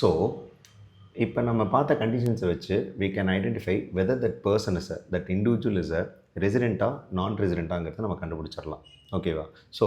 So இப்போ நம்ம பார்த்த கண்டிஷன்ஸை வச்சு we can identify whether that person is that individual is a ரெசிடெண்ட்டா நான் ரெசிடெண்ட்டாங்கிறத நம்ம கண்டுபிடிச்சிடலாம். ஓகேவா? ஸோ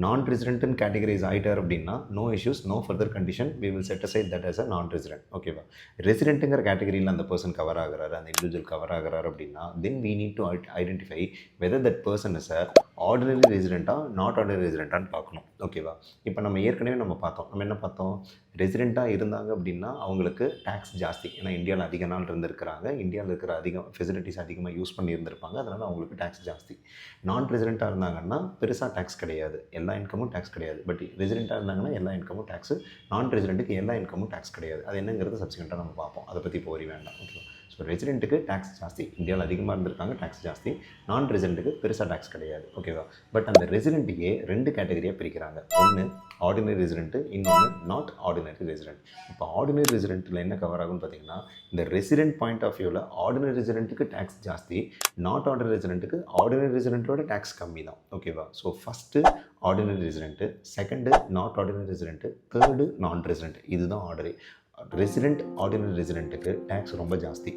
நான் ரெசிடென்ட்னு கேட்டகரைஸ் ஆகிட்டார் அப்படின்னா no issues, no further condition, we will set aside that as a non resident. ஓகேவா? ரெசிடென்ட்டுங்கிற கேட்டகரியில் அந்த பர்சன் கவர் ஆகிறாரு, அந்த இண்டிவிஜுவல் கவர் ஆகிறாரு அப்படின்னா then we need to identify whether that person is a ordinary ரெசிடெண்ட்டா நாட் ஆர்டினரி ரெசிடெண்ட்டான்னு பார்க்கணும். ஓகேவா? இப்போ நம்ம ஏற்கனவே நம்ம என்ன பார்த்தோம், ரெசிடெண்ட்டாக இருந்தாங்க அப்படின்னா அவங்களுக்கு டேக்ஸ் ஜாஸ்தி. ஏன்னா இந்தியாவில் அதிக நாள் இருந்திருக்கிறாங்க, இந்தியாவில் இருக்கிற ஃபெசிலிட்டிஸ் அதிகமாக யூஸ் பண்ணி இருந்திருப்பாங்க, அதனால் அவங்களுக்கு டேக்ஸ் ஜாஸ்தி. நான் ரெசிடெண்ட்டாக இருந்தாங்கன்னா பெருசாக டேக்ஸ் கிடையாது, எல்லா இன்கமும் டேக்ஸ் கிடையாது. பட் ரெசிடெண்ட்டாக இருந்தாங்கன்னா எல்லா இன்கமும் டேக்ஸு, நான் ரெசிடெண்ட்டுக்கு எல்லா இன்கமும் டேக்ஸ் கிடையாது. அது என்னங்கிறது சப்சிக்வெண்ட்டாக நம்ம பார்ப்போம், அதை பற்றி போரி வேண்டாம். ஓகேவா? ஸோ ரெசிடெண்ட்டுக்கு டேக்ஸ் ஜாஸ்தி, இந்தியாவில் அதிகமாக இருந்திருக்காங்க, டேக்ஸ் ஜாஸ்தி. நான் ரெசிடெண்ட்டுக்கு பெருசாக டேக்ஸ் கிடையாது. ஓகேவா? பட் அந்த ரெசிடெண்ட்டையே ரெண்டு கேட்டகரியாக பிரிக்கிறாங்க. ஒன்று ஆர்டினரி ரெசிடெண்ட்டு, இன்னொன்று நாட் ஆர்டினரி ரெசிடெண்ட். இப்போ ஆர்டினரி ரெசிடெண்ட்டில் என்ன கவர் ஆகும்னு பார்த்தீங்கன்னா, இந்த ரெசிடெண்ட் பாயிண்ட் ஆஃப் வியூவில் ஆர்டினரி ரெசிடெண்ட்டுக்கு டேக்ஸ் ஜாஸ்தி, நாட் ஆர்டினரி ரெசிடெண்ட்டுக்கு ஆர்டினரி ரெசிடெண்ட்டோட டேக்ஸ் கம்மி தான். ஓகேவா? So first ordinary resident, second not ordinary resident, third non resident. இதுதான் ஆர்டரே. ரெசிடெண்ட் ஆர்டினரி ரெசிடெண்ட்டுக்கு டேக்ஸ் ரொம்ப ஜாஸ்தி,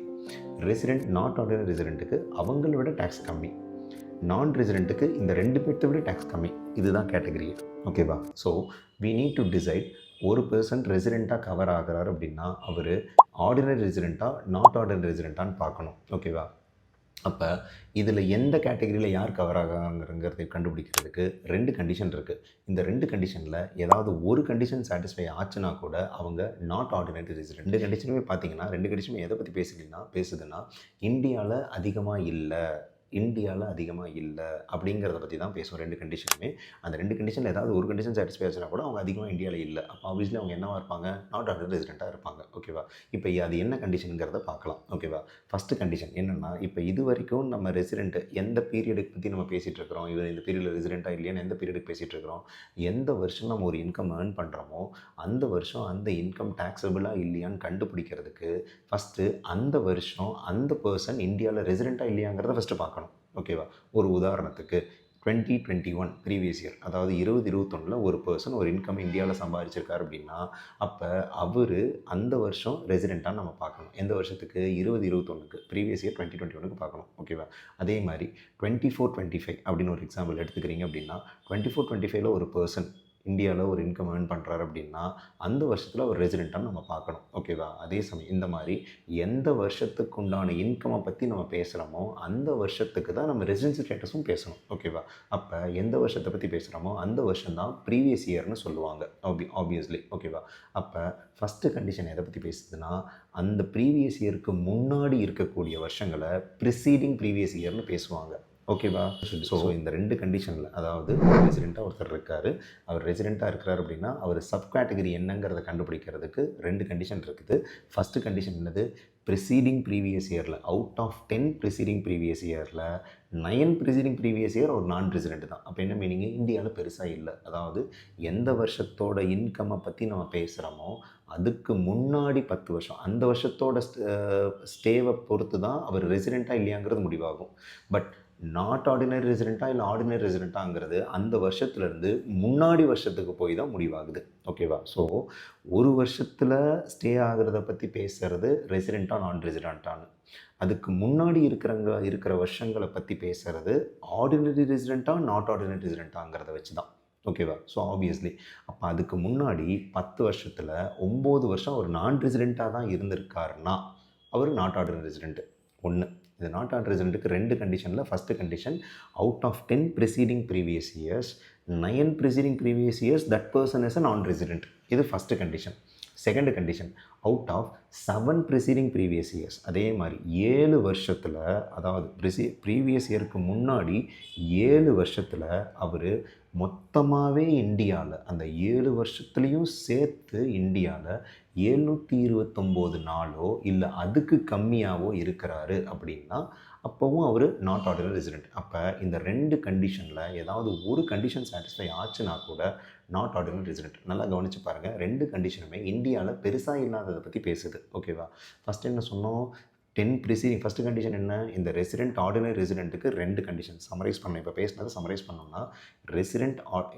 ரெசிடெண்ட் நாட் ஆர்டினரி ரெசிடெண்ட்டுக்கு அவங்களோட டேக்ஸ் கம்மி, நான் ரெசிடெண்ட்டுக்கு இந்த ரெண்டு பேர்த்தை விட டேக்ஸ் கம்மி. இதுதான் கேட்டகரி. ஓகேவா? So we need to decide ஒரு பர்சன் ரெசிடெண்ட்டாக கவர் ஆகிறார் அப்படின்னா அவர் ஆர்டினரி ரெசிடெண்ட்டாக நாட் ஆர்டினரி ரெசிடெண்ட்டான்னு பார்க்கணும். ஓகேவா? அப்போ இதில் எந்த கேட்டகரியில் யார் கவர் ஆகாங்கிறத கண்டுபிடிக்கிறதுக்கு ரெண்டு கண்டிஷன் இருக்குது. இந்த ரெண்டு கண்டிஷனில் ஏதாவது ஒரு கண்டிஷன் சாட்டிஸ்ஃபை ஆச்சுன்னா கூட அவங்க நாட் ஆர்டினரி ரெசிடெண்ட். ரெண்டு கண்டிஷனுமே பார்த்தீங்கன்னா, ரெண்டு கண்டிஷனுமே எதை பற்றி பேசுதுன்னா இந்தியாவில் அதிகமாக இல்லை அப்படிங்கிறத பற்றி தான் பேசுவோம். ரெண்டு கண்டிஷனுமே அந்த ரெண்டு கண்டிஷனில் ஏதாவது ஒரு கண்டிஷன் சாட்டிஸ்ஃபை ஆச்சுன்னா கூட அவங்க அதிகமாக இந்தியாவில் இல்லை. அப்போ ஆப்வியஸ்லி அவங்க என்னவாக இருப்பாங்க, நாட் ஆர்டினரி ரெசிடெண்ட்டாக இருப்பாங்க. ஓகேவா? இப்போ அது என்ன கண்டிஷனுங்கிறத பார்க்கலாம். ஓகேவா? ஃபஸ்ட்டு கண்டிஷன் என்னென்னா, இப்போ இது வரைக்கும் நம்ம ரெசிடெண்ட்டு எந்த பீரியடுக்கு பற்றி நம்ம பேசிகிட்டு இருக்கிறோம், இவர் இந்த பீரியடில் ரெசிடெண்ட்டாக இல்லையான்னு எந்த பீரியடுக்கு பேசிகிட்டு இருக்கிறோம், எந்த வருஷம் நம்ம ஒரு இன்கம் ஏர்ன் பண்ணுறோமோ அந்த வருஷம் அந்த இன்கம் டேக்ஸபிளாக இல்லையான்னு கண்டுபிடிக்கிறதுக்கு ஃபஸ்ட்டு அந்த வருஷம் அந்த பர்சன் இந்தியாவில் ரெசிடெண்ட்டாக இல்லையாங்கிறத ஃபஸ்ட்டு பார்க்கணும். ஓகேவா? ஒரு உதாரணத்துக்கு 2021 ப்ரீவியஸ் இயர், அதாவது 2021 ஒரு பர்சன் ஒரு இன்கம் இந்தியாவில் சம்பாதிச்சிருக்காரு அப்படின்னா அப்போ அவர் அந்த வருஷம் ரெசிடெண்ட்டாக நம்ம பார்க்கணும். எந்த வருஷத்துக்கு? 2021க்கு, ப்ரீவியஸ் இயர் 2021க்கு பார்க்கணும். ஓகேவா? அதே மாதிரி 24-25 அப்படின்னு ஒரு எக்ஸாம்பிள் எடுத்துக்கிறீங்க அப்படின்னா 24-25 ஒரு பர்சன் இந்தியாவில் ஒரு இன்கம் ஏர்ன் பண்ணுறாரு அப்படின்னா அந்த வருஷத்தில் ஒரு ரெசிடெண்ட்டாக நம்ம பார்க்கணும். ஓகேவா? அதே சமயம் இந்த மாதிரி எந்த வருஷத்துக்கு உண்டான இன்கமை பற்றி நம்ம பேசுகிறோமோ அந்த வருஷத்துக்கு தான் நம்ம ரெசிடென்சி ஸ்டேட்டஸும் பேசணும். ஓகேவா? அப்போ எந்த வருஷத்தை பற்றி பேசுகிறோமோ அந்த வருஷம் தான் ப்ரீவியஸ் இயர்னு சொல்லுவாங்க ஆப்வியஸ்லி. ஓகேவா? அப்போ ஃபஸ்ட்டு கண்டிஷன் எதை பற்றி பேசுதுன்னா, அந்த ப்ரீவியஸ் இயருக்கு முன்னாடி இருக்கக்கூடிய வருஷங்களை ப்ரிசீடிங் ப்ரீவியஸ் இயர்னு பேசுவாங்க. ஓகேவா? ஸோ இந்த ரெண்டு கண்டிஷனில், அதாவது ரெசிடெண்ட்டாக ஒருத்தர் இருக்கார், அவர் ரெசிடெண்ட்டாக இருக்கிறார் அப்படின்னா அவர் சப் கேட்டகரி என்னங்கிறத கண்டுபிடிக்கிறதுக்கு ரெண்டு கண்டிஷன் இருக்குது. ஃபஸ்ட்டு கண்டிஷன் என்னது, ப்ரிசீடிங் ப்ரீவியஸ் இயரில் அவுட் ஆஃப் 10 ப்ரிசீடிங் ப்ரீவியஸ் இயரில் 9 ப்ரிசீடிங் ப்ரீவியஸ் இயர் ஒரு நான் ரெசிடெண்ட் தான். அப்போ என்ன மீனிங், இந்தியாவில் பெருசாக இல்லை. அதாவது எந்த வருஷத்தோட இன்கம்மை பற்றி நம்ம பேசுகிறோமோ அதுக்கு முன்னாடி 10 வருஷம் அந்த வருஷத்தோட ஸ்டேவை பொறுத்து தான் அவர் ரெசிடெண்ட்டாக இல்லையாங்கிறது முடிவாகும். பட் நாட் ஆர்டினரி ரெசிடெண்ட்டாக இல்லை ஆர்டினரி ரெசிடெண்ட்டாங்கிறது அந்த வருஷத்துலேருந்து முன்னாடி வருஷத்துக்கு போய் தான் முடிவாகுது. ஓகேவா? ஸோ ஒரு வருஷத்தில் ஸ்டே ஆகிறத பற்றி பேசுகிறது ரெசிடெண்ட்டாக நான் ரெசிடெண்ட்டான்னு, அதுக்கு முன்னாடி இருக்கிற வருஷங்களை பற்றி பேசுகிறது ஆர்டினரி ரெசிடெண்ட்டாக நாட் ஆர்டினரி ரெசிடெண்ட்டாங்கிறத வச்சு தான். ஓகேவா? ஸோ ஆப்வியஸ்லி அப்போ அதுக்கு முன்னாடி 10 வருஷத்தில் 9 வருஷம் ஒரு நான் ரெசிடெண்ட்டாக தான் இருந்திருக்காருன்னா அவர் நாட் ஆர்டினரி ரெசிடெண்ட்டு. ஒன்று, இது நாட் ஆர்டினரி ரெசிடெண்ட்டுக்கு ரெண்டு கண்டிஷனில் first condition out of 10 preceding previous years 9 preceding previous years that person is a non resident. இது first condition. Second condition out of 7 preceding previous years, அதே மாதிரி 7 வருஷத்தில், அதாவது ப்ரீவியஸ் இயருக்கு முன்னாடி 7 வருஷத்தில் அவர் மொத்தமாகவே இந்தியாவில் அந்த 7 வருஷத்துலேயும் சேர்த்து இந்தியாவில் 729 நாளோ இல்லை அதுக்கு கம்மியாகவோ இருக்கிறாரு அப்படின்னா அப்போவும் அவர் நாட் ஆர்டினரி ரெசிடெண்ட். அப்போ இந்த ரெண்டு கண்டிஷனில் ஏதாவது ஒரு கண்டிஷன் சாட்டிஸ்ஃபை ஆச்சுன்னா கூட நாட் ஆர்டினரி ரெசிடெண்ட். நல்லா கவனித்து பாருங்கள், ரெண்டு கண்டிஷனுமே இந்தியாவில் பெருசாக இல்லாததை பற்றி பேசுது. ஓகேவா? ஃபஸ்ட் என்ன சொன்னோம், 10 ப்ரிசீடிங் ஃபஸ்ட்டு கண்டிஷன் என்ன, இந்த ரெசிடென்ட் ஆர்டினரி ரெசிடென்ட்டுக்கு 2 கண்டிஷன் சம்மரைஸ் பண்ணேன். இப்போ பேசினதை சம்மரைஸ் பண்ணோம்னா,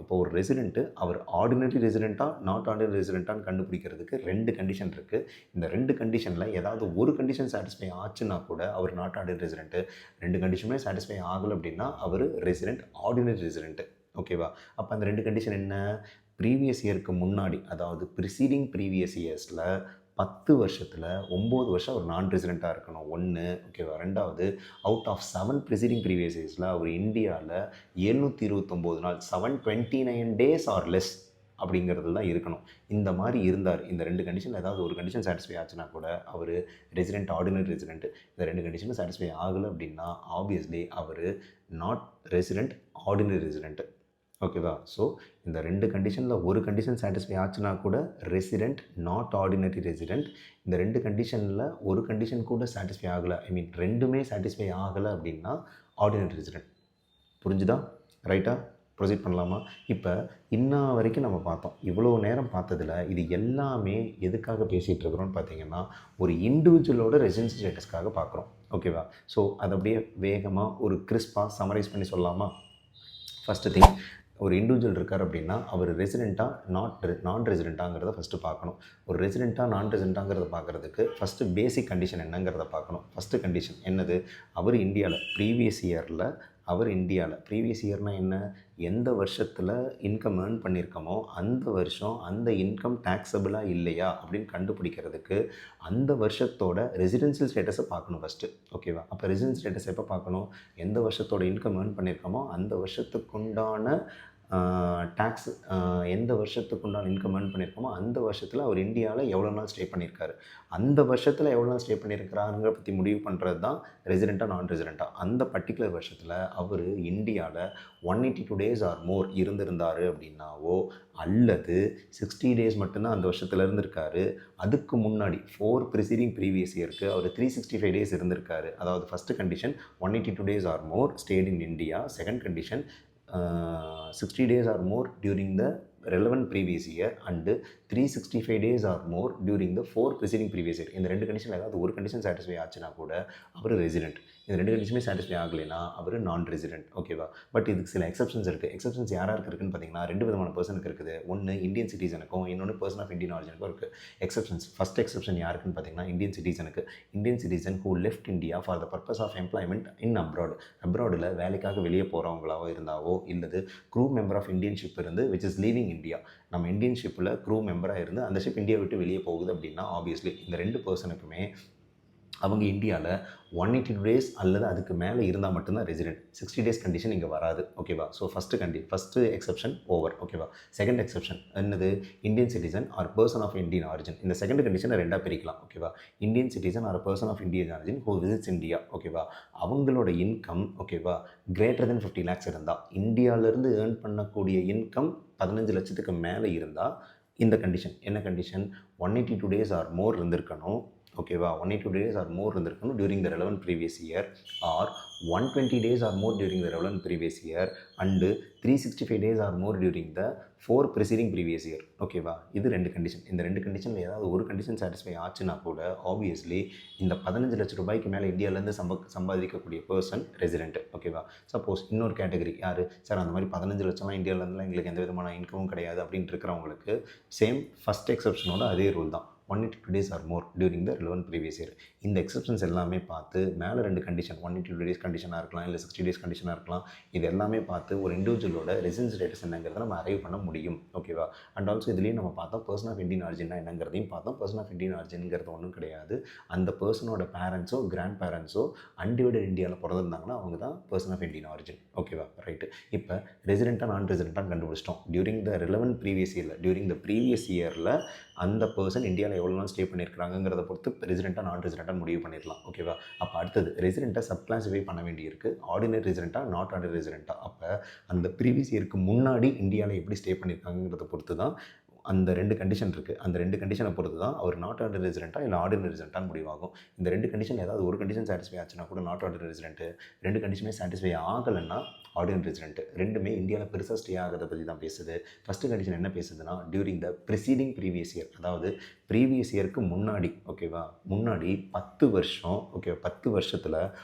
இப்போ ஒரு resident our ordinary ரெசிடென்ட்டா not ordinary ரெசிடென்ட்டான்னு கண்டுபிடிக்கிறதுக்கு 2 கண்டிஷன் இருக்குது. இந்த 2 கண்டிஷனில் ஏதாவது ஒரு கண்டிஷன் சாட்டிஸ்ஃபை ஆச்சுன்னா கூட அவர் நாட் ஆர்டினரி ரெசிடென்ட்டு, 2 கண்டிஷனுமே சாட்டிஸ்ஃபை ஆகலை அப்படின்னா அவர் ரெசிடென்ட் ஆர்டினரி ரெசிடென்ட்டு. ஓகேவா? அப்போ அந்த 2 கண்டிஷன் என்ன, ப்ரீவியஸ் இயருக்கு முன்னாடி, அதாவது ப்ரிசீடிங் ப்ரீவியஸ் இயர்ஸில் 10 வருஷத்தில் 9 வருஷம் அவர் நான் ரெசிடெண்ட்டாக இருக்கணும் ஒன்று. ஓகேவா? ரெண்டாவது, அவுட் ஆஃப் 7 ப்ரிசீடிங் ப்ரீவியஸ் இயர்ஸில் அவர் இந்தியாவில் 729 நாள் 729 டேஸ் ஆர் லெஸ் அப்படிங்கிறது தான் இருக்கணும். இந்த மாதிரி இருந்தார். இந்த 2 கண்டிஷன் ஏதாவது ஒரு கண்டிஷன் சாட்டிஸ்ஃபை ஆச்சுன்னா கூட அவர் ரெசிடென்ட் ஆர்டினரி ரெசிடென்ட். இந்த 2 கண்டிஷனும் சாட்டிஸ்ஃபை ஆகலை அப்படின்னா ஆப்வியஸ்லி அவர் நாட் ரெசிடென்ட் ஆர்டினரி ரெசிடென்ட். ஓகேவா? ஸோ இந்த 2 கண்டிஷனில் ஒரு கண்டிஷன் சாட்டிஸ்ஃபை ஆச்சுன்னா கூட ரெசிடென்ட் நாட் ஆர்டினரி ரெசிடென்ட். இந்த 2 கண்டிஷனில் ஒரு கண்டிஷன் கூட சாட்டிஸ்ஃபை ஆகலை, ஐ மீன் ரெண்டுமே சாட்டிஸ்ஃபை ஆகலை அப்படின்னா ஆர்டினரி ரெசிடென்ட். புரிஞ்சுதா? ரைட்டா? ப்ரொசீட் பண்ணலாமா? இப்போ இன்ன வரைக்கும் நம்ம பார்த்தோம், இவ்வளோ நேரம் பார்த்ததில் இது எல்லாமே எதுக்காக பேசிகிட்டு இருக்கிறோன்னு பார்த்தீங்கன்னா, ஒரு இண்டிவிஜுவலோட ரெசிடென்சி ஸ்டேட்டஸ்க்காக பார்க்குறோம். ஓகேவா? ஸோ அதை அப்படியே வேகமாக ஒரு கிறிஸ்பாக சமரைஸ் பண்ணி சொல்லலாமா? ஃபஸ்ட்டு திங், ஒரு இண்டிவிஜுவல் இருக்கார் அப்படின்னா அவர் ரெசிடெண்ட்டாக நான் ரெசிடெண்ட்டாங்கிறத ஃபஸ்ட்டு பார்க்கணும். ஒரு ரெசிடெண்ட்டாக நான் ரெசிடெண்ட்டாங்கிறத பார்க்குறதுக்கு ஃபஸ்ட்டு பேசிக் கண்டிஷன் என்னங்கிறத பார்க்கணும். ஃபஸ்ட்டு கண்டிஷன் என்னது, அவர் இந்தியாவில் ப்ரீவியஸ் இயர்னால் என்ன, எந்த வருஷத்தில் இன்கம் ஏர்ன் பண்ணியிருக்கோமோ அந்த வருஷம் அந்த இன்கம் டேக்ஸபிளாக இல்லையா அப்படின்னு கண்டுபிடிக்கிறதுக்கு அந்த வருஷத்தோட ரெசிடென்சியல் ஸ்டேட்டஸை பார்க்கணும் ஃபஸ்ட்டு. ஓகேவா? அப்போ ரெசிடென்சியல் ஸ்டேட்டஸ் எப்போ பார்க்கணும், எந்த வருஷத்தோட இன்கம் ஏர்ன் பண்ணியிருக்கோமோ அந்த வருஷத்துக்குண்டான டேக்ஸ், எந்த வருஷத்துக்குண்டான இன்கம் ஏர்ன் பண்ணியிருக்கோமோ அந்த வருஷத்தில் அவர் இந்தியாவில் எவ்வளோ நாள் ஸ்டே பண்ணியிருக்காரு, அந்த வருஷத்தில் எவ்வளோ நாள் ஸ்டே பண்ணியிருக்கிறாருங்கிற பற்றி முடிவு பண்ணுறது தான் ரெசிடெண்ட்டாக நான் ரெசிடெண்ட்டாக. அந்த பர்டிகுலர் வருஷத்தில் அவர் இந்தியாவில் 182 டேஸ் ஆர் மோர் இருந்திருந்தார் அப்படின்னாவோ, அல்லது 60 டேஸ் மட்டும்தான் அந்த வருஷத்தில் இருந்திருக்காரு, அதுக்கு முன்னாடி 4 ப்ரிசீடிங் ப்ரீவியஸ் இயருக்கு அவர் 365 டேஸ் இருந்திருக்காரு. அதாவது first condition 182 days or more stayed in India. Second condition 60 days or more during the relevant previous year and 365 days or more during the 4 preceding previous year. இந்த 2 கண்டிஷனில் ஏதாவது ஒரு கண்டிஷன் சாட்டிஸ்ஃபை ஆச்சுன்னா கூட அவர் resident. இந்த 2 கண்டிஷனுமே satisfy ஆகலைன்னா அவர் நான் resident. ஓகேவா? பட் இதுக்கு சில எக்ஸப்ஷன்ஸ் இருக்குது. எக்ஸப்ஷன்ஸ் யாராருக்கு இருக்குன்னு பார்த்தீங்கன்னா 2 விதமான பர்சனுக்கு இருக்குது. ஒன்று இந்தியன் சிட்டிசனுக்கும், இன்னொன்று பர்சன் ஆஃப் இந்தியன் ஆரிஜினுக்கும் இருக்குது எக்ஸப்ஷன்ஸ். ஃபஸ்ட் எக்ஸப்ஷன் யாருக்குன்னு பார்த்தீங்கன்னா இந்தியன் சிட்டிசனுக்கு. Indian citizen who left India for the purpose of employment in அப்ராடில் வேலைக்காக வெளியே போகிறவங்களாவோ இருந்தாவோ, இல்லது crew member of Indian ship இருந்து விச் இஸ் லீவிங் இந்தியா, நம்ம இந்தியன் ஷிப்பில் க்ரூ மெம்பராக இருந்து அந்த ஷிப் இந்தியா விட்டு வெளியே போகுது அப்படின்னா ஆப்வியஸ்லி இந்த 2 பர்சனுக்குமே அவங்க இந்தியாவில் 182 டேஸ் அல்லது அதுக்கு மேலே இருந்தால் மட்டும்தான் ரெசிடென்ட். 60 டேஸ் கண்டிஷன் இங்கே வராது. ஓகேவா? So first exception over. ஓகேவா? செகண்ட் எக்ஸப்ஷன் என்னது, Indian citizen or person of Indian origin. இந்த செகண்ட் கண்டிஷனை 2ஆக பிரிக்கலாம். ஓகேவா? Indian citizen or person of Indian origin who visits India. ஓகேவா? அவங்களோட இன்கம், ஓகேவா, கிரேட்டர் தென் 50 lakhs இருந்தால், இந்தியாவிலேருந்து ஏர்ன் பண்ணக்கூடிய இன்கம் 15 லட்சத்துக்கு மேலே இருந்தால் இந்த கண்டிஷன் என்ன கண்டிஷன், 182 டேஸ் ஆர் மோர் இருந்திருக்கணும். ஓகேவா? 182 டேஸ் ஆர் மோர் இருந்திருக்கணும் during the relevant previous year, or 120 days or more during the relevant previous year and 365 days or more during the 4 preceding previous year. ஓகேவா? இது 2 condition. இந்த 2 கண்டிஷனில் ஏதாவது ஒரு condition satisfy ஆச்சுன்னா கூட ஆப்வியஸ்லி இந்த 15 லட்ச ரூபாய்க்கு மேலே இந்தியாவிலேருந்து சம்பாதிக்கக்கூடிய பர்சன் ரெசிடென்ட். ஓகேவா? சப்போஸ் இன்னொரு கேட்டகரி யார், சார் அந்த மாதிரி 15 லட்சம்லாம் இந்தியாவிலேருந்துலாம் எங்களுக்கு எந்த விதமான இன்கமும் கிடையாது அப்படின்ட்டு இருக்கிறவங்களுக்கு சேம் ஃபஸ்ட் எக்ஸப்ஷனோட அதே ரூல் தான், 182 days or more during the relevant previous year. இந்த எக்ஸப்ஷன்ஸ் எல்லாமே பார்த்து மேலே 2 கண்டிஷன் 182 days கண்டிஷனாக இருக்கலாம், இல்லை 60 days கண்டிஷனாக இருக்கலாம், இது எல்லாமே பார்த்து ஒரு இண்டிவிஜுவலோட ரெசிடென்சி ஸ்டேட்டஸ் என்னங்கிறத நம்ம அரைவ் பண்ண முடியும். ஓகேவா? அண்ட் ஆல்சோ இதுலேயும் நம்ம பார்த்தோம் பர்சன் ஆஃப் இந்தியன் ஆரிஜினா என்னங்கிறதையும் பார்த்தோம். பர்சன் ஆஃப் இந்தியன் ஆரிஜின்ங்கிறது ஒன்றும் கிடையாது, அந்த பர்சனோட பேரண்ட்ஸோ கிராண்ட் பேரண்ட்ஸோ அன்டிவைடட் இந்தியாவில் பிறந்திருந்தாங்கன்னா அவங்க தான் பர்சன் ஆஃப் இந்தியன் ஆரிஜின். ஓகேவா? ரைட்டு. இப்போ ரெசிடென்ட்டாக நான் ரெசிடென்ட்டாக கண்டுபிடிச்சிட்டோம். டியூரிங் த ரிலவென்ட் ப்ரீவியஸ் இயரில், டியூரிங் த ப்ரீவியஸ் இயரில் அந்த பர்சன் இந்தியாவில் எவ்வளோ நாள் ஸ்டே பண்ணியிருக்காங்கிறத பொறுத்து ரெசிடென்ட்டாக நான் ரெசிடென்ட்டாக முடிவு பண்ணிடலாம். ஓகேவா? அப்போ அடுத்தது ரெசிடென்ட்டாக சப் கிளாஸிஃபை பண்ண வேண்டியிருக்கு, ஆர்டினரி ரெசிடென்ட்டாக நாட் ஆர்டினரி ரெசிடென்ட்டாக. அப்போ அந்த ப்ரீவியஸ் இயருக்கு முன்னாடி இந்தியாவில் எப்படி ஸ்டே பண்ணியிருக்காங்கிறத பொறுத்து தான் அந்த 2 கண்டிஷன் இருக்குது. அந்த 2 கண்டிஷனை பொறுத்து தான் அவர் நாட் ஆர்டினரி ரெசிடென்ட்டாக இல்லை ஆர்டினரி ரெசிடென்ட்டாக முடிவாகும். இந்த 2 கண்டிஷன் ஏதாவது ஒரு கண்டிஷன் சாட்டிஸ்ஃபை ஆச்சுன்னா கூட நாட் ஆர்டினரி ரெசிடென்ட், 2 கண்டிஷனே சாட்டிஸ்ஃபை ஆகலைன்னா ஆர்டினரி ரெசிடென்ட். ரெண்டுமே இந்தியாவில் பெருசாக ஸ்டே ஆகிறத பற்றி தான் பேசுது. ஃபஸ்ட்டு கண்டிஷன் என்ன பேசுதுன்னா during the preceding previous year, அதாவது ப்ரீவியஸ் இயருக்கு முன்னாடி, ஓகேவா, முன்னாடி 10 வருஷம், ஓகே 10 வருஷத்தில்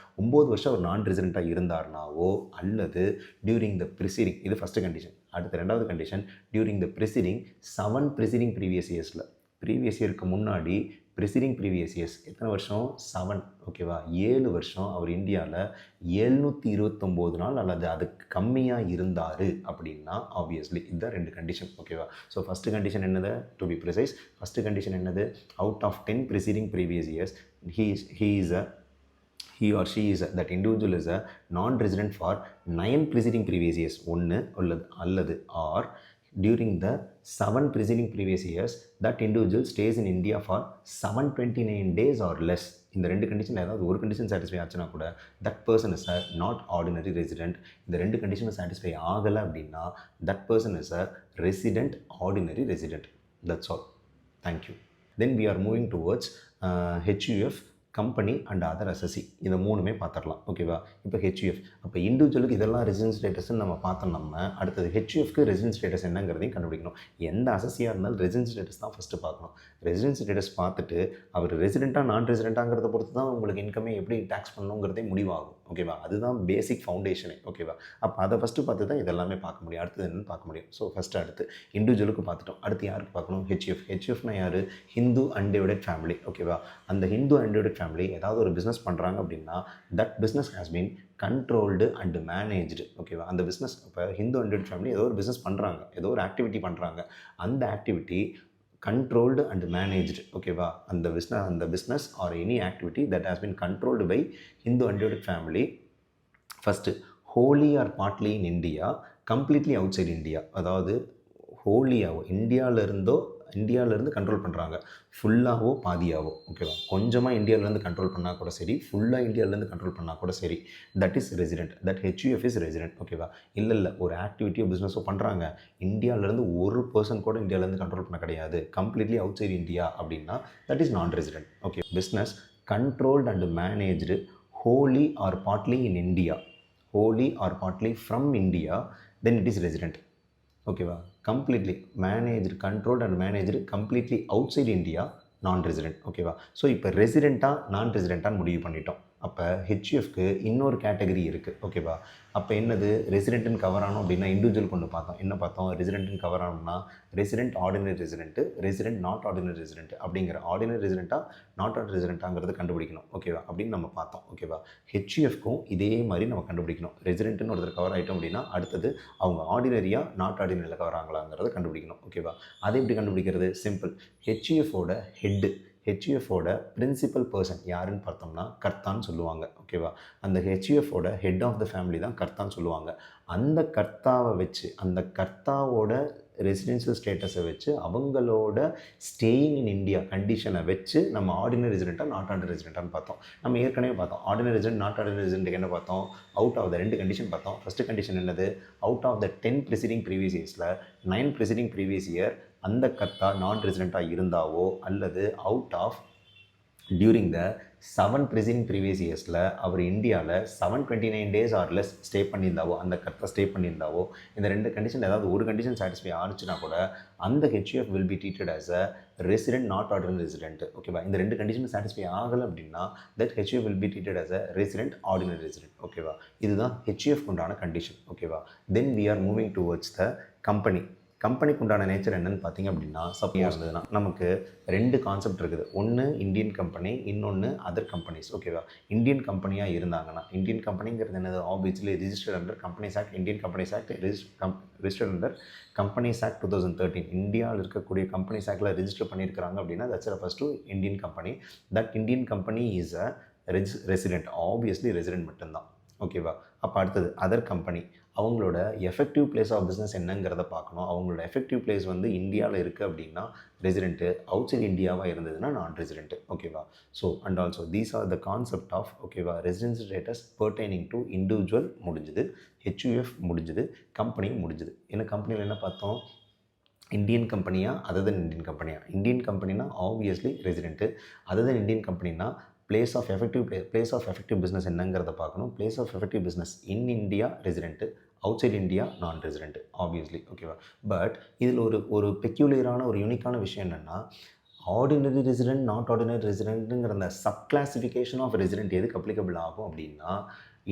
9 வருஷம் அவர் நான் ரெசிடென்ட்டாக இருந்தார்னாவோ அல்லது டியூரிங் த ப்ரிசீடிங், இது ஃபஸ்ட்டு கண்டிஷன். அடுத்த ரெண்டாவது condition during the preceding 7 preceding previous இயர்ஸில், ப்ரீவியஸ் இயருக்கு முன்னாடி ப்ரிசீடிங் ப்ரீவியஸ் இயர்ஸ் எத்தனை வருஷம், 7, ஓகேவா, 7 வருஷம் அவர் இந்தியாவில் 729 நாள் அல்லது அதுக்கு கம்மியாக இருந்தார் அப்படின்னா ஆப்வியஸ்லி இதுதான் 2 கண்டிஷன், ஓகேவா. ஸோ ஃபஸ்ட்டு கண்டிஷன் என்னது, to be precise, first condition என்னது, out of 10 preceding previous years he or she is that individual is a non-resident for 9 preceding previous years, ஒன்று அல்லது or during the 7 preceding previous years that individual stays in India for 729 days or less. இந்த 2 condition ஏதாவது ஒரு condition satisfy ஆச்சுன்னா கூட that person is a not ordinary resident. இந்த 2 கண்டிஷனும் satisfy ஆகலை அப்படின்னா that person is a resident ordinary resident. That's all. Thank you. Then we are moving towards HUF, company and other assessee. இதை மூணுமே பார்த்துடலாம், ஓகேவா. இப்போ ஹெச்யூஎஃப், அப்போ இண்டிவிஜுவலுக்கு இதெல்லாம் ரெசிடென்ஸ் ஸ்டேட்டஸ்ன்னு நம்ம பார்த்தோம். நம்ம அடுத்தது ஹெச்யூஎஃப்க்கு ரெசிடென்ஸ் ஸ்டேட்டஸ் என்னங்கிறதையும் கண்டுபிடிக்கணும். எந்த அசஸியாக இருந்தாலும் ரெசிடென்ஸ் ஸ்டேட்டஸ் தான் ஃபஸ்ட்டு பார்க்கணும். ரெசிடென்ஸ் ஸ்டேட்டஸ் பார்த்துட்டு அவர் ரெசிடென்ட்டாக நான் ரெசிடென்ட்டாங்கிறத பொறுத்து தான் உங்களுக்கு இன்கமே எப்படி டேக்ஸ் பண்ணணுங்கிறதே முடிவாகும், ஓகேவா. அதுதான் பேசிக் ஃபவுண்டேஷனே, ஓகேவா. அப்போ அதை ஃபஸ்ட்டு பார்த்து தான் இதெல்லாமே பார்க்க முடியும். அடுத்தது என்னன்னு பார்க்க முடியும். ஸோ ஃபஸ்ட்டு அடுத்து இண்டிவிஜுவலுக்கு பார்த்துட்டோம். அடுத்து யாருக்கு பார்க்கணும், ஹெச்யூஎஃப். ஹெச்யூஎஃப்னா யார், ஹிந்து அன்டிவைடட் ஃபேமிலி, ஓகேவா. அந்த ஹிந்து அன்டிவைடட் ஃபேமிலி ஏதாவது ஒரு பிஸ்னஸ் பண்ணுறாங்க அப்படின்னா that business has been controlled and managed, ஓகேவா. அந்த பிஸ்னஸ், இப்போ ஹிந்து அன்டிவைடட் ஃபேமிலி ஏதோ ஒரு பிஸ்னஸ் பண்ணுறாங்க, ஏதோ ஒரு ஆக்டிவிட்டி பண்ணுறாங்க, அந்த ஆக்டிவிட்டி controlled and managed, ஓகேவா. அந்த business or any activity that has been controlled by Hindu undivided family, first wholly or partly in India, completely outside India. அதாவது ஹோலியாவோ இந்தியாவிலேருந்து கண்ட்ரோல் பண்ணுறாங்க, ஃபுல்லாகவோ பாதியாவோ, ஓகேவா. கொஞ்சமாக இந்தியாவிலேருந்து கண்ட்ரோல் பண்ணால் கூட சரி, ஃபுல்லாக இந்தியாவிலேருந்து கண்ட்ரோல் பண்ணால் கூட சரி, that is resident, that HUF is resident, ஓகேவா. இல்லை ஒரு ஆக்டிவிட்டியோ பிஸ்னஸோ பண்ணுறாங்க, இந்தியாவிலேருந்து ஒரு பர்சன் கூட இந்தியாவிலேருந்து கண்ட்ரோல் பண்ண கிடையாது, கம்ப்ளீட்லி அவுட் சைட் இந்தியா அப்படின்னா that is non resident, okay. Business controlled and managed wholly or partly in India, wholly or partly from India, then it is resident, ஓகேவா. Completely managed, controlled and managed completely outside India, நான் resident, ஓகேவா. So இப்போ ரெசிடெண்ட்டாக நான் ரெசிடெண்ட்டான்னு முடிவு பண்ணிட்டோம். அப்போ ஹெச்யூஎஃப்க்கு இன்னொரு கேட்டகரி இருக்குது, ஓகேவா. அப்போ என்னது, ரெசிடென்ட்னு கவர் ஆனோம் அப்படின்னா இண்டிவிஜுவல் கொண்டு பார்த்தோம். என்ன பார்த்தோம், ரெசிடென்ட்னு கவர் ஆனோம்னா resident ordinary resident, resident not ordinary resident அப்படிங்கிற ஆர்டினரி ரெசிடென்ட்டாக நாட் ஆர்டினரி ரெசிடென்ட்டாங்கிறது கண்டுபிடிக்கணும், ஓகேவா, அப்படின்னு நம்ம பார்த்தோம், ஓகேவா. ஹெச்யூஎஃப்க்கும் இதே மாதிரி நம்ம கண்டுபிடிக்கணும். ரெசிடென்ட்னு ஒருத்தர் கவர் ஆகிட்டோம் அப்படின்னா அடுத்தது அவங்க ஆர்டினரியாக நாட் ஆர்டினரியில் கவர் ஆகலாங்கிறத கண்டுபிடிக்கணும், ஓகேவா. அதை எப்படி கண்டுபிடிக்கிறது, சிம்பிள். ஹெச்யூஎஃபோட ஹெச்யூஎஃபோட பிரின்சிபல் பர்சன் யாருன்னு பார்த்தோம்னா கர்த்தான்னு சொல்லுவாங்க, ஓகேவா. அந்த ஹெச்யூஎஃபோட ஹெட் ஆஃப் த ஃபேமிலி தான் கர்த்தான்னு சொல்லுவாங்க. அந்த கர்த்தாவை வச்சு, அந்த கர்த்தாவோட ரெசிடென்ஷியல் ஸ்டேட்டஸை வச்சு, அவங்களோட ஸ்டேயிங் இன் இந்தியா கண்டிஷனை வச்சு நம்ம ஆர்டினரி ரெசிடென்ட்டாக நாட் ஆர்டினரி ரெசிடென்ட்டான்னு பார்த்தோம். நம்ம ஏற்கனவே பார்த்தோம் ஆர்டினரி ரெசிடென்ட் நாட் ஆர்டினரி ரெசிடென்ட்டுக்கு என்ன பார்த்தோம், அவுட் ஆஃப் த 2 கண்டிஷன் பார்த்தோம். ஃபஸ்ட்டு கண்டிஷன் என்னது, out of the 10 preceding previous இயர்ஸில் 9 ப்ரிசீடிங் ப்ரீவியஸ் இயர் அந்த கர்த்தா நான் ரெசிடென்ட்டாக இருந்தாவோ அல்லது out of during the 7 preceding previous இயர்ஸில் அவர் இந்தியாவில் 729 days ஆர் லெஸ் ஸ்டே பண்ணியிருந்தாவோ, அந்த கர்த்தா ஸ்டே பண்ணியிருந்தாவோ, இந்த 2 கண்டிஷன் ஏதாவது ஒரு கண்டிஷன் சாட்டிஸ்ஃபை ஆனிச்சுன்னா கூட அந்த HUF will be treated as a resident not ordinary resident, ஓகேவா. இந்த 2 கண்டிஷன் சாட்டிஸ்ஃபை ஆகலை அப்படின்னா that HUF will be treated as a resident ordinary resident, ஓகேவா. இதுதான் ஹெச்யூஎஃப் உண்டான கண்டிஷன், ஓகேவா. Then we are moving towards the company. கம்பெனிக்கு உண்டான நேச்சர் என்னென்னு பார்த்தீங்க அப்படின்னா, சப்போஸ் இருந்ததுன்னா நமக்கு 2 கான்செப்ட் இருக்குது. ஒன்று இந்தியன் கம்பெனி, இன்னொன்று அதர் கம்பெனிஸ், ஓகேவா. இந்தியன் கம்பெனியாக இருந்தாங்கன்னா, இந்தியன் கம்பெனிங்கிறது என்னது, obviously registered under companies act, Indian companies act, registered under companies act 2013. இந்தியாவில் இருக்கக்கூடிய கம்பெனிஸ் ஆக்டில் ரிஜிஸ்டர் பண்ணியிருக்கிறாங்க அப்படின்னா that's refers to Indian company. That Indian company is a resident, obviously resident மட்டும்தான், ஓகேவா. அப்போ அடுத்தது அதர் கம்பெனி, அவங்களோட எஃபெக்டிவ் பிளேஸ் ஆஃப் பிஸ்னஸ் என்னங்கிறத பார்க்கணும். அவங்களோட எஃபெக்டிவ் பிளேஸ் வந்து இந்தியாவில் இருக்குது அப்படின்னா ரெசிடென்ட்டு, அவுட் சைட் இந்தியாவாக இருந்ததுன்னா நான் ரெசிடென்ட்டு, ஓகேவா. So and also these are the concept of, ஓகேவா, residence status pertaining to individual முடிஞ்சுது, HUF முடிஞ்சுது, கம்பெனியும் முடிஞ்சுது. ஏன்னா கம்பெனியில் என்ன பார்த்தோம், இந்தியன் கம்பெனியா அதர் தென் இந்தியன் கம்பெனியா? இந்தியன் கம்பெனினா obviously resident. Other than Indian கம்பெனினா பிளேஸ் ஆஃப் எஃபெக்டிவ் பிஸ்னஸ் என்னங்கிறத பார்க்கணும். Place of effective business in India resident, outside India நான் ரெசிடென்ட் ஆப்வியஸ்லி. ஓகேவா? பட் இதில் ஒரு பெக்யூலியரான ஒரு யூனிக்கான விஷயம் என்னென்னா, ஆர்டினரி ரெசிடென்ட் நாட் ஆர்டினரி ரெசிடென்ட்டுங்கிற அந்த சப் கிளாசிஃபிகேஷன் ஆஃப் ரெசிடென்ட் எதுக்கு அப்ளிகபிள் ஆகும் அப்படின்னா,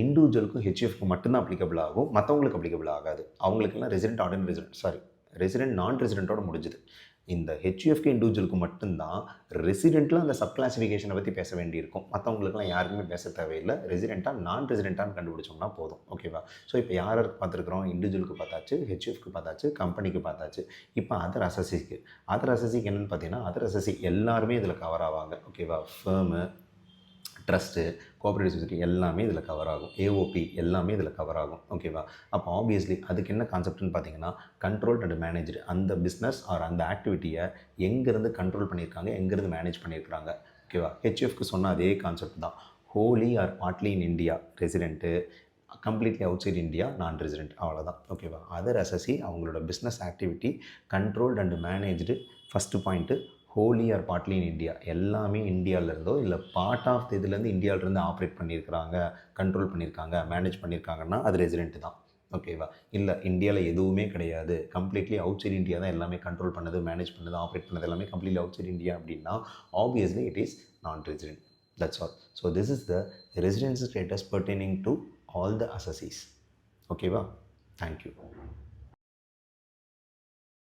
இண்டிவிஜுவலுக்கும் ஹெச்யூஎஃப்க்கு மட்டும்தான் அப்ளிகபிள் ஆகும், மற்றவங்களுக்கு அப்ளிகபிள் ஆகாது. அவங்களுக்கெல்லாம் ரெசிடென்ட் ஆர்டினரி ரெசிடென்ட் நான் ரெசிடென்ட்டோட முடிஞ்சுது. இந்த ஹெச்யூஎஃப்க்கு இண்டிவிஜுவலுக்கு மட்டும்தான் ரெசிடென்ட்டில் அந்த சப் கிளாசிஃபிகேஷனை பற்றி பேச வேண்டியிருக்கும். மற்றவங்களுக்குலாம் யாருக்குமே பேச தேவையில்லை. ரெசிடென்ட்டாக நான் ரெசிடென்ட்டான்னு கண்டுபிடிச்சோம்னா போதும். ஓகேவா? ஸோ இப்போ யாருக்கு பார்த்துருக்குறோம்? இண்டிவிஜுவலுக்கு பார்த்தாச்சு, ஹெச்யூஎஃப்க்கு பார்த்தாச்சு, கம்பெனிக்கு பார்த்தாச்சு. இப்போ அதர் அசஸிக்கு என்னென்னு பார்த்தீங்கன்னா, அதர் அசஸி எல்லாருமே இதில் கவர் ஆவாங்க. ஓகேவா? ஃபேர்மு, ட்ரஸ்ட்டு, கோஆப்ரேட்டிவ் சொசைட்டி எல்லாமே இதில் கவர் ஆகும். ஏஓபி எல்லாமே இதில் கவர் ஆகும். ஓகேவா? அப்போ ஆப்வியஸ்லி அதுக்கு என்ன கான்செப்ட்னு பார்த்தீங்கன்னா, கண்ட்ரோல்ட் அண்ட் மேனேஜ்டு. அந்த பிஸ்னஸ் ஆர் அந்த ஆக்டிவிட்டியை எங்கேருந்து கண்ட்ரோல் பண்ணியிருக்காங்க, எங்கேருந்து மேனேஜ் பண்ணியிருக்காங்க. ஓகேவா? ஹெச்எஃப்க்கு சொன்ன அதே கான்செப்ட் தான். Wholly or partly in India resident, completely outside India நான் ரெசிடென்ட். அவ்வளோதான். ஓகேவா? அதர் அசஸி அவங்களோட business activity controlled and managed. First point wholly or partly in India. எல்லாமே இந்தியாவிலேருந்தோ இல்லை பார்ட் ஆஃப் இதுலேருந்து இந்தியாவிலேருந்து ஆப்ரேட் பண்ணியிருக்கிறாங்க, கண்ட்ரோல் பண்ணியிருக்காங்க, மேனேஜ் பண்ணியிருக்காங்கன்னா அது ரெசிடென்ட் தான். ஓகேவா? இல்லை இந்தியாவில் எதுவுமே கிடையாது, கம்ப்ளீட்லி அவுட் சைட் இந்தியா தான் எல்லாமே கண்ட்ரோல் பண்ணது, மேனேஜ் பண்ணது, ஆப்ரேட் பண்ணது எல்லாமே கம்ப்ளீட்லி அவுட் சைட் இந்தியா அப்படின்னா obviously it is non resident. That's all. So this is the residency status pertaining to all the assessees. ஓகேவா? தேங்க்யூ.